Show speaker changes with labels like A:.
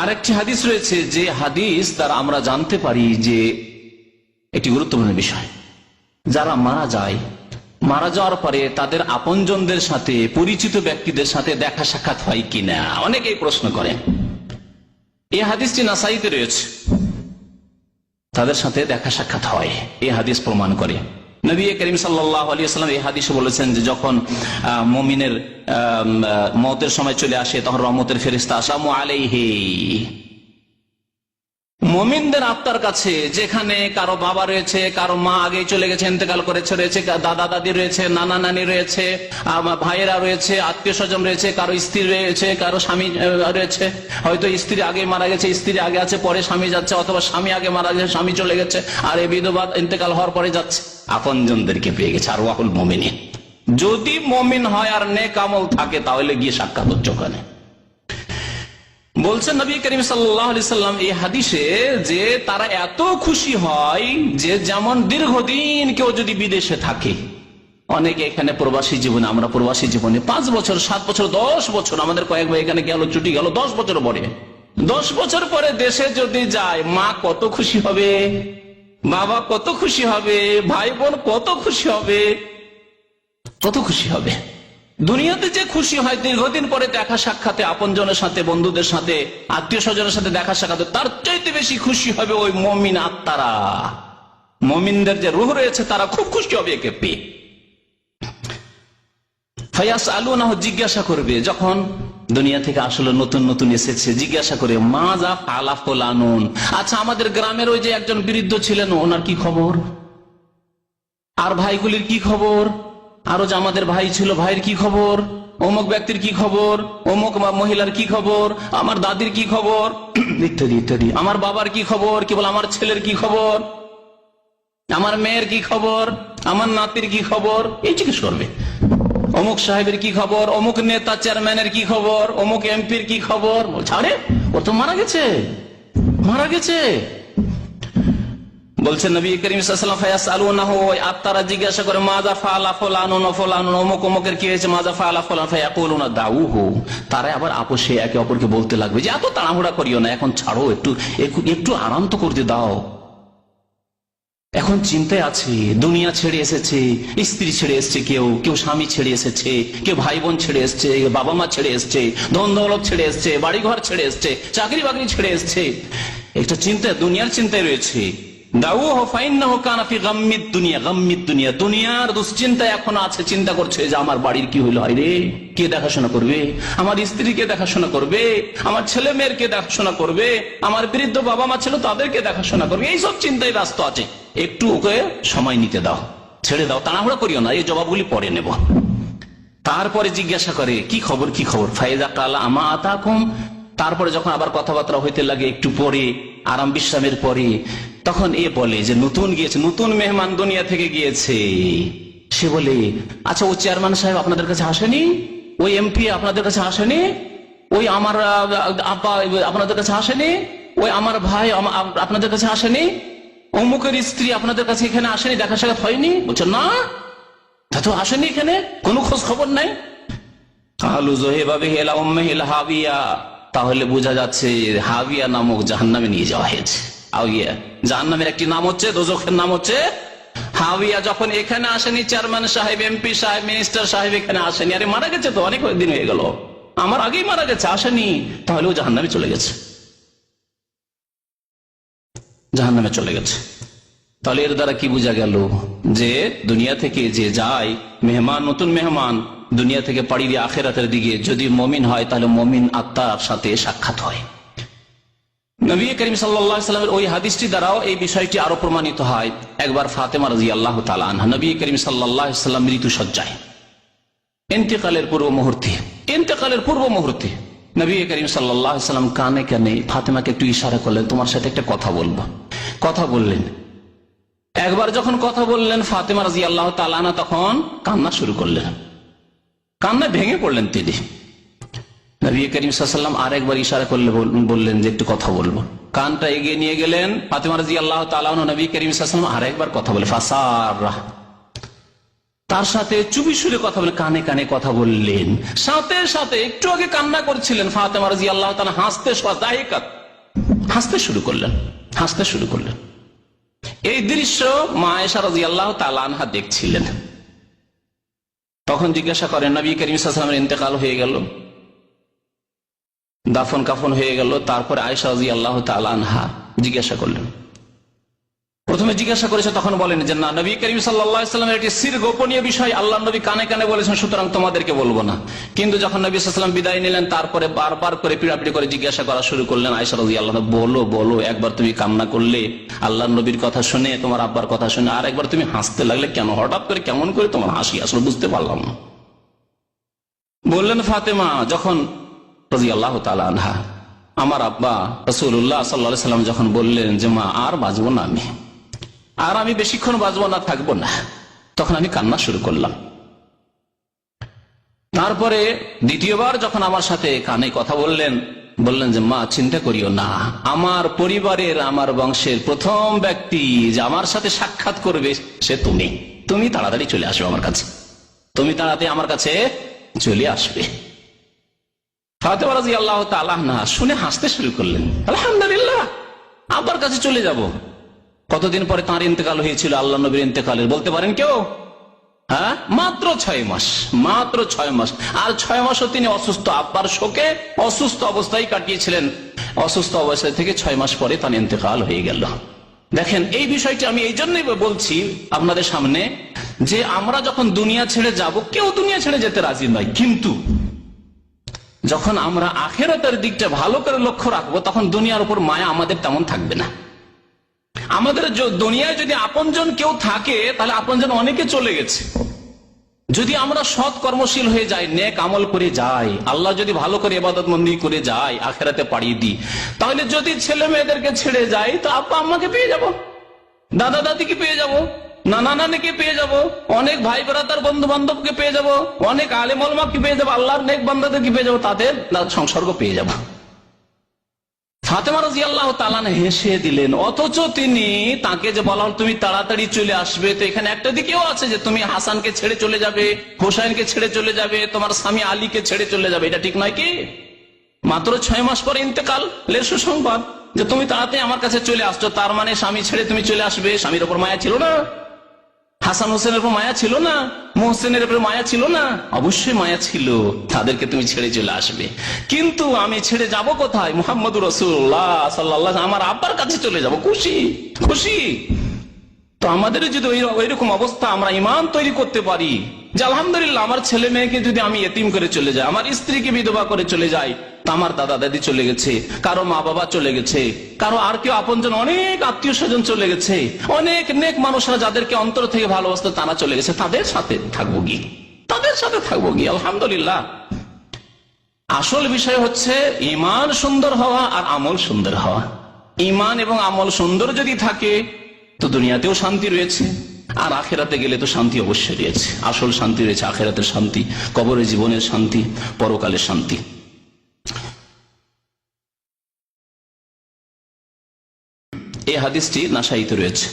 A: আরেকটি হাদিস রয়েছে, যে হাদিস দ্বারা আমরা জানতে পারি যে একটি গুরুত্বপূর্ণ বিষয়, যারা মারা যায়, মারা যাওয়ার পরে তাদের আপনজনদের সাথে, পরিচিত ব্যক্তিদের সাথে দেখা সাক্ষাৎ হয় কিনা, অনেকেই প্রশ্ন করেন। এই হাদিসটি নাসাইতে রয়েছে, তাদের সাথে দেখা সাক্ষাৎ হয়, এই হাদিস প্রমাণ করে। নবী করিম সাল্লাল্লাহু আলাইহি ওয়াসাল্লাম এই হাদিসে বলেছেন যে যখন মুমিনের মওতের সময় চলে আসে, তখন রহমতের ফেরেশতা আসসালামু আলাইহি, মুমিনদের আত্মার কাছে, যেখানে কারো বাবা রয়েছে, কারো মা আগে চলে গেছে, ইন্তেকাল করেছে, রয়েছে দাদা দাদি রয়েছে, নানা নানি রয়েছে, ভাইয়েরা রয়েছে, আত্মীয় স্বজন রয়েছে, কারো স্ত্রী রয়েছে, কারো স্বামী রয়েছে, হয়তো স্ত্রী আগে মারা গেছে, স্ত্রী আগে আছে, পরে স্বামী যাচ্ছে, অথবা স্বামী আগে মারা গেছে, স্বামী চলে গেছে, আর এই বিধবা ইন্তেকাল হওয়ার পরে যাচ্ছে, আপনজনদেরকে পেয়ে গেছে। আর ওয়াহুল মুমিনিন, যদি মুমিন হয় আর নেক আমল থাকে, তাহলে গিয়ে সাক্ষাৎ হচ্ছে ওখানে। বলছেন নবী করিম সাল্লাল্লাহু আলাইহি সাল্লাম এই হাদিসে যে তারা এত খুশি হয় যে যেমন দীর্ঘদিন কেউ যদি বিদেশে থাকে, অনেকে এখানে প্রবাসী জীবনে, আমরা প্রবাসী জীবনে 5 বছর 7 বছর 10 বছর, আমাদের কয়েক ভাই এখানে গেল, ছুটি গেল 10 বছর পরে, 10 বছর পরে দেশে যদি যায়, মা কত খুশি হবে, বাবা কত খুশি হবে, ভাই বোন কত খুশি হবে, কত খুশি হবে। দুনিয়াতে যে খুশি হয় দীর্ঘদিন পরে দেখা সাক্ষাতে, আপনজনের সাথে, বন্ধুদের সাথে, আত্মীয় স্বজনের সাথে দেখা সাক্ষাতে, তার চাইতে বেশি খুশি হবে ওই মুমিন আত্মারা, মুমিনদের যে রূহ রয়েছে, তারা খুব খুশি হবে একে পেয়ে। ফায়াসআলুনাহু, জিজ্ঞাসা করবে, যখন দুনিয়া থেকে আসলে নতুন নতুন এসেছে, জিজ্ঞাসা করে, মাজা ফাআলা ফুলানুন, আচ্ছা আমাদের গ্রামের ওই যে একজন বৃদ্ধ ছিলেন, ওনার কি খবর, আর ভাইগুলির কি খবর, আরো যে আমাদের ভাই ছিল, ভাইয়ের কি খবর, অমুক ব্যক্তির কি খবর, অমুক মহিলার কি খবর, আমার দাদির কি খবর, ইত্যাদি ইত্যাদি, আমার বাবার কি খবর, কি বল আমার ছেলের কি খবর, আমার মেয়ের কি খবর, আমার নাতির কি খবর, এই জিজ্ঞেস করবে। অমুক সাহেবের কি খবর, অমুক নেতা চেয়ারম্যানের কি খবর, অমুক এমপির কি খবর। বলছে আরে ও তো মারা গেছে, মারা গেছে। বলছেন নবী করিম সাল্লাল্লাহু আলাইহি ওয়াসাল্লাম, ফায়াসআলুনাহু, আত্মারা জিজ্ঞাসা করে, মাজা ফাআলা ফুলানুন ফুলানুন, অমুক অমুকের কি হয়েছে, মাজা ফাআলা ফুলান, ফায়াকুলুনা দাউহু, তারা আবার আপোষে একে অপরকে বলতে লাগবে যে এত তাড়াহুড়া করিও না, এখন ছাড়ো, একটু একটু আরাম তো করতে দাও, এখন চিন্তায় আছে, দুনিয়া ছেড়ে এসেছে, স্ত্রী ছেড়ে এসছে, কেউ কেউ স্বামী ছেড়ে এসেছে, কেউ ভাই বোন ছেড়ে এসছে, বাবা মা ছেড়ে এসছে, ধন দৌলত ছেড়ে এসছে, বাড়ি ঘর ছেড়ে এসছে, চাকরি বাকরি ছেড়ে এসছে, একটা চিন্তায়, দুনিয়ার চিন্তায় রয়েছে। দুনিয়ার দুশ্চিন্তা এখন আছে, চিন্তা করছে যে আমার বাড়ির কি হইলো, রে কে দেখাশোনা করবে, আমার স্ত্রীকে দেখাশোনা করবে, আমার ছেলে মেয়ের কে দেখাশোনা করবে, আমার বৃদ্ধ বাবা মা ছিল তাদেরকে দেখাশোনা করবে, এইসব চিন্তায় ব্যস্ত আছে। একটু ওকে সময় নিতে দাও, ছেড়ে দাও, তাড়াহুড়া করিও না, এই জবাবগুলি পরে নেব। তারপরে জিজ্ঞাসা করে কি খবর, কি খবর, ফাইজা কালা আমা আতাকুম, তারপরে যখন আবার কথাবার্তা হইতে লাগে, একটু পরে, আরাম বিশ্রামের পরে, তখন এ বলে যে নতুন গিয়েছে, নতুন মেহমান দুনিয়া থেকে গিয়েছে, সে বলে আচ্ছা ও চেয়ারম্যান সাহেব আপনাদের কাছে আসেনি, ওই এমপি আপনাদের কাছে আসেনি, ওই আমার আপা আপনাদের কাছে আসেনি, ওই আমার ভাই আপনাদের কাছে আসেনি, অমুকের স্ত্রী আপনাদের কাছে এখানে আসেনি, দেখা সাক্ষাৎ হয়নি। বলছে না, তা তো আসেনি, এখানে কোনো খোঁজ খবর নাই। আলু জোহেবাবে হেলা উম্মে হাবিয়া, তাহলে বোঝা যাচ্ছে হাবিয়া নামক জাহান্নামে নিয়ে যাওয়া হয়েছে। জাহান্নামের একটি নাম হচ্ছে, দোজখের নাম হচ্ছে হাবিয়া। যখন এখানে আসেনি চেয়ারম্যান সাহেব, এমপি সাহেব, মিনিস্টার সাহেব এখানে আসেনি, আরে মারা গেছে তো, অনেক দিন হয়ে গেল, আমার আগেই মারা গেছে, আসেনি, তাহলে ও জাহান্নামে চলে গেছে, জাহান্নামে চলে গেছে। তাহলে এর দ্বারা কি বোঝা গেল যে দুনিয়া থেকে যে যায় মেহমান, নতুন মেহমান দুনিয়া থেকে পাড়ি দিয়ে আখেরাতের দিকে যদি মমিন হয়, তাহলে মমিন আত্মার সাথে সাক্ষাৎ হয়। নবী করিম সাল্লাল্লাহু আলাইহি ওয়াসাল্লামের ওই হাদিসটি দ্বারাও এই বিষয়টি আরো প্রমাণিত হয়। একবার ফাতেমা রাদিয়াল্লাহু তাআলা আনহা, নবী করিম সাল্লাল্লাহু আলাইহি ওয়াসাল্লাম মৃত্যু সজ্জায়, ইন্তেকালের পূর্ব মুহূর্তে নবী করিম সাল্লাল্লাহু আলাইহি ওয়াসাল্লাম কানে কানে ফাতেমাকে একটু ইশারা করলেন, তোমার সাথে একটা কথা বলবো। কথা বললেন, একবার যখন কথা বললেন ফাতেমা রাদিয়াল্লাহু তাআলা আনহা তখন কান্না শুরু করলেন, কান্নায় ভেঙে পড়লেন তিনি। নবী করিম সাল্লাল্লাহু আলাইহি ওয়াসাল্লাম আরেকবার ইশারা করলে বললেন যে একটু কথা বলবো, কানটা এগিয়ে নিয়ে গেলেন ফাতেমা রাদিয়াল্লাহু তাআলা আনহা, নবী করিম সাল্লাল্লাহু আলাইহি ওয়াসাল্লাম আরেকবার কথা বলে ফাসারা, তার সাথে চুপি সুরে কথা বলে কানে কানে কথা বললেন, সাথে সাথে একটু আগে কান্না করছিলেন ফাতেমা রাদিয়াল্লাহু তাআলা হাসতে শুরু করলেন। এই দৃশ্য মা আয়েশা রাদিয়াল্লাহু তাআলা আনহা দেখছিলেন। তখন জিজ্ঞাসা করেন, নবী করিম সাল্লাল্লাহু আলাইহি ওয়াসাল্লামের ইন্তেকাল হয়ে গেল, দাফন কাফন হয়ে গেল, তারপরে আয়েশা রাদিয়াল্লাহু তাআলা আনহা জিজ্ঞাসা করলেন। প্রথমে জিজ্ঞাসা করেছে, তখন বলেন যে না, নবী করিম সাল্লাল্লাহু আলাইহি ওয়াসাল্লামের একটি সির গোপনীয় বিষয় আল্লাহ নবী কানে কানে বলেছেন, সুতরাং তোমাদেরকে বলবো না। কিন্তু যখন নবী সাল্লাল্লাহু আলাইহি ওয়াসাল্লাম বিদায় নিলেন, তারপরে বারবার করে পিড়াপিড়ি করে জিজ্ঞাসা করা শুরু করলেন, আয়েশা রাদিয়াল্লাহু আনহা, বলো, একবার তুমি কান্না করলে আল্লাহ নবীর কথা শুনে, তোমার আব্বার কথা শুনে, আর একবার তুমি হাসতে লাগলে কেন? হঠাৎ করে কেমন করে তোমার হাসি আসলে বুঝতে পারলাম না। বললেন ফাতেমা যখন রাদিয়াল্লাহু তাআলা আনহা, আমার আব্বা রাসূলুল্লাহ সাল্লাল্লাহু আলাইহি ওয়াসাল্লাম যখন বললেন যে মা আর বাঁচবো না, আমি বেশিক্ষণ বাঁচবো না, থাকবো না, তখন আমি কান্না শুরু করলাম। তারপরে দ্বিতীয়বার যখন আমার সাথে কানে কথা বললেন যে মা চিন্তা করিও না, আমার পরিবারের, আমার বংশের প্রথম ব্যক্তি যে আমার সাথে সাক্ষাৎ করবে সে তুমি তাড়াতাড়ি চলে আসবে আমার কাছে, তুমি তাড়াতাড়ি আমার কাছে চলে আসবে। ফাতেমা রাদিয়াল্লাহু তাআলা আনহা শুনে হাসতে শুরু করলেন, আলহামদুলিল্লাহ, আব্বার কাছে চলে যাব। কতদিন পরে তাঁর ইন্তেকাল হয়েছিল, আল্লাহ নবীর ইন্তেকালের বলতে পারেন কেউ? হ্যাঁ, মাত্র 6 মাস। আর 6 মাসও তিনি অসুস্থ, আব্বার শোকে অসুস্থ অবস্থায় কাটিয়েছিলেন। অসুস্থ অবস্থা থেকে 6 মাস পরে তার ইন্তেকাল হয়ে গেল। দেখেন, এই বিষয়টি আমি এই জন্যই বলছি আপনাদের সামনে যে আমরা যখন দুনিয়া ছেড়ে যাব, কেউ দুনিয়া ছেড়ে যেতে রাজি নয়, কিন্তু যখন আমরা আখিরাতের দিকটা ভালো করে লক্ষ্য রাখবো, তখন দুনিয়ার উপর মায়া আমাদের তেমন থাকবে না। আমাদের দুনিয়ায় যদি আপনজন কেউ থাকে, তাহলে আপনজন অনেকে চলে গেছে। যদি আমরা সৎ কর্মশীল হয়ে যাই, নেক আমল করে যাই, আল্লাহ যদি ভালো করে ইবাদতবন্দি করে যাই, আখিরাতে পাড়িয়ে দিই, তাহলে যদি ছেলে মেয়েদেরকে ছেড়ে যাই, তো আব্বা আম্মাকে পেয়ে যাব, দাদা দাদিকে পেয়ে যাব, নানা নানিকে পেয়ে যাব, অনেক ভাই ব্রাদার বন্ধু বান্ধবকে পেয়ে যাব, অনেক আলেম ওলামাকে পেয়ে যাব, আল্লাহর নেক বান্দাদেরকে পেয়ে যাব, তাদের সংসর্গ পেয়ে যাব। ফাতেমা রাদিয়াল্লাহু তাআলা হেসে দিলেন। অথচ তাকে যে বলা হল তুমি তাড়াতাড়ি চলে আসবে, তো এখানে একটা দিকেও আছে যে তুমি হাসানকে ছেড়ে চলে যাবে, হোসাইনকে ছেড়ে চলে যাবে, তোমার স্বামী আলীকে ছেড়ে চলে যাবে, এটা ঠিক নয় কি? মাত্র 6 মাস পরে ইন্তেকাল, সুসংবাদ যে তুমি তাড়াতাড়ি আমার কাছে চলে আসছো, তার মানে স্বামী ছেড়ে তুমি চলে আসবে। স্বামীর উপর মায়া ছিল না? হাসান হোসেনের উপর মায়া ছিল না? মোহসেনের উপর মায়া ছিল না? অবশ্যই মায়া ছিল, তাদেরকে তুমি ছেড়ে চলে আসবে। কিন্তু আমি ছেড়ে যাব কোথায়? মুহাম্মদুর রাসূলুল্লাহ সাল্লাল্লাহু আলাইহি ওয়াসাল্লাম, আমার আব্বার কাছে চলে যাব, খুশি। তো আমাদের যদি ওইরকম অবস্থা, আমরা ঈমান তৈরি করতে পারি যে আলহামদুলিল্লাহ, আমার ছেলে মেয়েকে যদি আমি এতিম করে চলে যাই, আমার স্ত্রীকে বিধবা করে চলে যাই, আমার দাদা দাদি চলে গেছে, কারো মা বাবা চলে গেছে, কারো আর কেউ আপনজন, অনেক আত্মীয় স্বজন চলে গেছে, অনেক নেক মানুষরা যাদেরকে অন্তর থেকে ভালোবাসতো তারা চলে গেছে, তাদের সাথে থাকবো কি? আলহামদুলিল্লাহ। আসল বিষয় হচ্ছে ঈমান সুন্দর হওয়া আর আমল সুন্দর হওয়া। ঈমান এবং আমল সুন্দর যদি থাকে, তো দুনিয়াতেও শান্তি রয়েছে, আর আখিরাতে গেলে তো শান্তি অবশ্যই রয়েছে। আসল শান্তি রয়েছে আখিরাতের শান্তি, কবরের জীবনের শান্তি, পরকালের শান্তি। এই হাদিসটি নাসাইতে রয়েছে।